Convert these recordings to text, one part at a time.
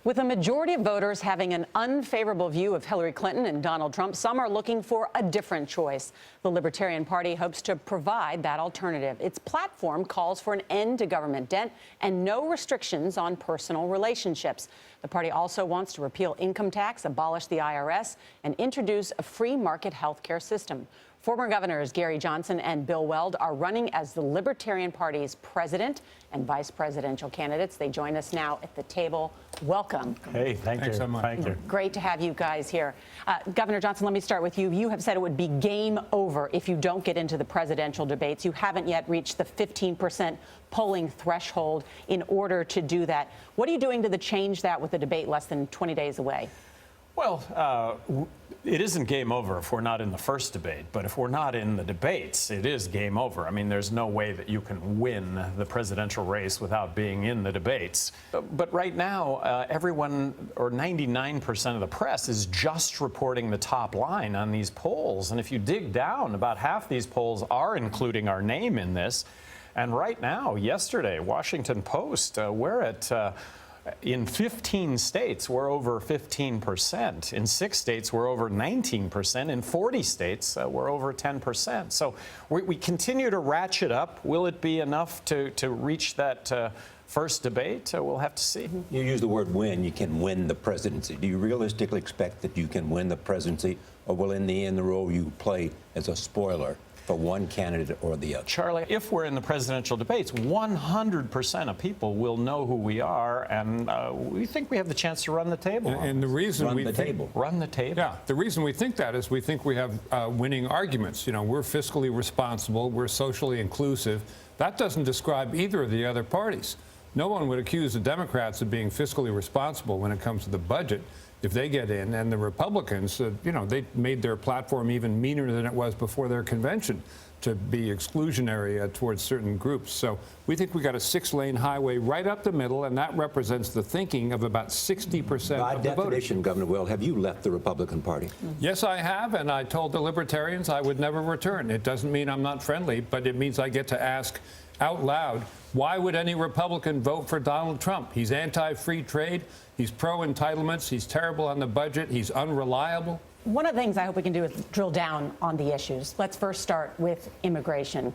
With a majority of voters having an unfavorable view of Hillary Clinton and Donald Trump, some are looking for a different choice. The Libertarian Party hopes to provide that alternative. Its platform calls for an end to government debt and no restrictions on personal relationships. The party also wants to repeal income tax, abolish the IRS, and introduce a free market health care system. Former governors Gary Johnson and Bill Weld are running as the Libertarian Party's president and vice presidential candidates. They join us now at the table. Welcome. Hey, thanks so much. Thank you. Great to have you guys here. Governor Johnson, let me start with you. You have said it would be game over if you don't get into the presidential debates. You haven't yet reached the 15% polling threshold in order to do that. What are you doing to change that with the debate less than 20 days away? Well, it isn't game over if we're not in the first debate, but if we're not in the debates, it is game over. I mean, there's no way that you can win the presidential race without being in the debates. But right now, everyone, or 99% of the press, is just reporting the top line on these polls. And if you dig down, about half these polls are including our name in this. And right now, yesterday, Washington Post, we're at... in 15 states, we're over 15%. In 6 states, we're over 19%. In 40 states, we're over 10%. So we continue to ratchet up. Will it be enough to reach that first debate? We'll have to see. You use the word win. You can win the presidency. Do you realistically expect that you can win the presidency, or will in the end the role you play as a spoiler for one candidate or the other? Charlie, if we're in the presidential debates, 100% of people will know who we are, and we think we have the chance to run the table. And the reason run the table. Yeah, the reason we think that is we think we have winning arguments. You know, we're fiscally responsible, we're socially inclusive. That doesn't describe either of the other parties. No one would accuse the Democrats of being fiscally responsible when it comes to the budget if they get in, and the Republicans, you know, they made their platform even meaner than it was before their convention, to be exclusionary towards certain groups. So we think we got a 6-lane highway right up the middle, and that represents the thinking of about 60% of the voters. By definition, Governor Weld, have you left the Republican Party? Yes, I have, and I told the Libertarians I would never return. It doesn't mean I'm not friendly, but it means I get to ask out loud, why would any Republican vote for Donald Trump? He's anti-free trade, he's pro-entitlements, he's terrible on the budget, he's unreliable. One of the things I hope we can do is drill down on the issues. Let's first start with immigration.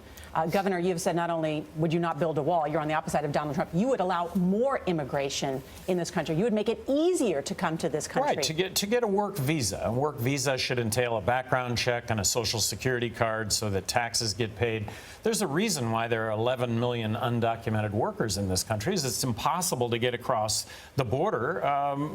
Governor, you've said not only would you not build a wall, you're on the opposite side of Donald Trump, you would allow more immigration in this country. You would make it easier to come to this country. Right, to get a work visa. A work visa should entail a background check and a Social Security card so that taxes get paid. There's a reason why there are 11 million undocumented workers in this country. It's impossible to get across the border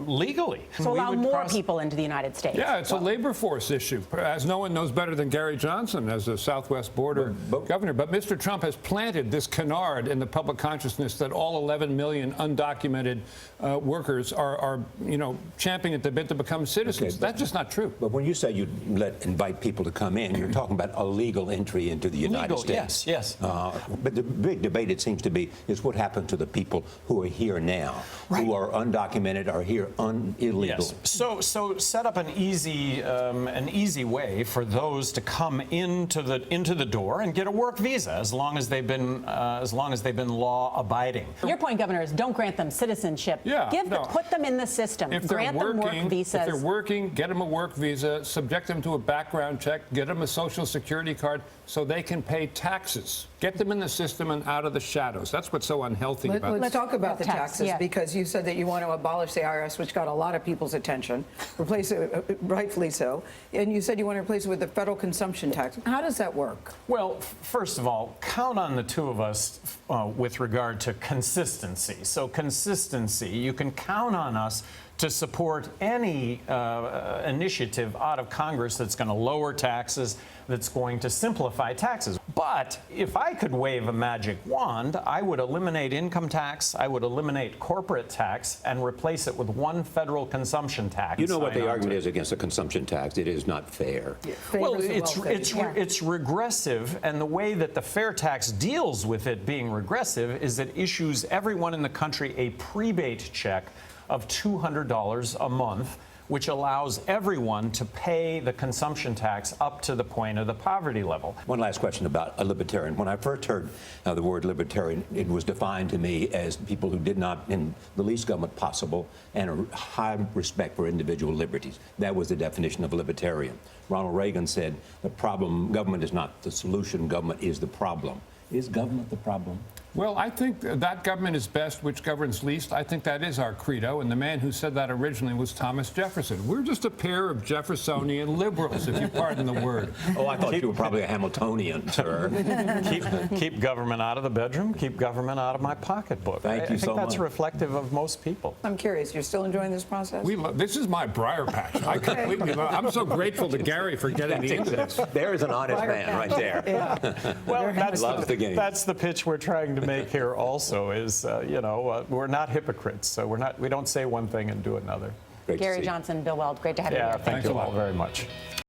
legally. So allow more people into the United States. Yeah, it's a labor force issue, as no one knows better than Gary Johnson as a Southwest border governor. But Mr. Trump has planted this canard in the public consciousness that all 11 million undocumented workers are, you know, champing at the bit to become citizens. Okay, that's just not true. But when you say you invite people to come in, you're talking about a legal entry into the United States. Yes. But the big debate, it seems to be, is what happened to the people who are here now, who are undocumented, are here illegal. Yes. So set up an easy way for those to come into the door and get a work visa, as long as they've been law abiding. Your point, Governor, is don't grant them citizenship. Yeah, put them in the system. Grant them work visas. If they're working, get them a work visa, subject them to a background check, get them a Social Security card so they can pay taxes. Get them in the system and out of the shadows. That's what's so unhealthy about it. Let's talk about the taxes, yeah. Because you said that you want to abolish the IRS, which got a lot of people's attention, replace it, rightfully so, and you said you want to replace it with the federal consumption tax. How does that work? Well, first of all, count on the two of us with regard to consistency. So consistency, you can count on us to support any initiative out of Congress that's going to lower taxes, that's going to simplify taxes. But if I could wave a magic wand, I would eliminate income tax, I would eliminate corporate tax, and replace it with one federal consumption tax. You know what the argument is against a consumption tax? It is not fair. Well, it's regressive, and the way that the fair tax deals with it being regressive is it issues everyone in the country a prebate check of $200 a month, which allows everyone to pay the consumption tax up to the point of the poverty level. One last question about a libertarian. When I first heard the word libertarian, it was defined to me as people who did not, in the least government possible, and a high respect for individual liberties. That was the definition of libertarian. Ronald Reagan said, the problem, government is not the solution, government is the problem. Is government the problem? Well, I think that government is best which governs least. I think that is our credo, and the man who said that originally was Thomas Jefferson. We're just a pair of Jeffersonian liberals, if you pardon the word. Oh, I thought you were probably a Hamiltonian, sir. Keep government out of the bedroom, keep government out of my pocketbook. Thank you so much. I think that's reflective of most people. I'm curious, you're still enjoying this process? This is my briar patch. I completely love. I'm so grateful to Gary for getting me into this. There is an honest man right there. Yeah. Well, Loves the game. that's the pitch we're trying to make here also is, we're not hypocrites. So we don't say one thing and do another. Great to Gary see you. Johnson, Bill Weld, great to have you Yeah, here. thank Thanks you a lot. all very much.